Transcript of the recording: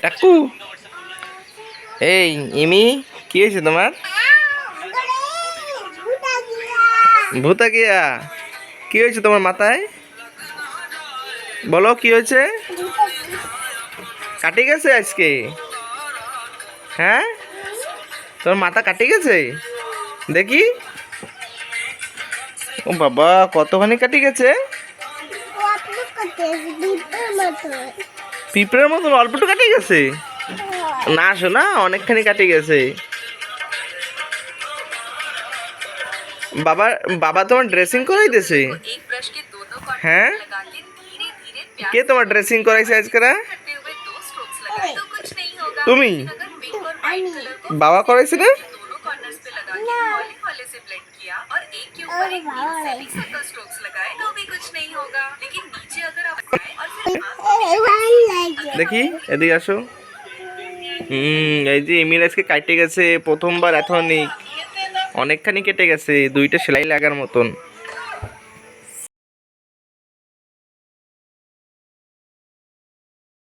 টাকু, এই ইমি, কি হয়েছে তোমার? ভূতা গিয়া, কি হয়েছে তোমার মাথায়? বলো কি হয়েছে? কাটে গেছে আজকে? হ্যাঁ, তোর মাথা কাটে গেছে? দেখি। ও বাবা, কতখানি কাটে গেছে? পিঁপড়ের মতন অল্পটু কাটে গেছে? না শোনা, অনেকখানি কাটে গেছে। বাবা, বাবা তোমার ড্রেসিং করাই দিয়েছে? হ্যাঁ, কে তোমার ড্রেসিং করাইছে আজকে? তুমি? বাবা করাইছে না? দেখি, এদিকে আসো। এই যে এমির আজকে কাটে গেছে প্রথমবার, এথনিক অনেকখানি কেটে গেছে, 2টা সেলাই লাগার মতন।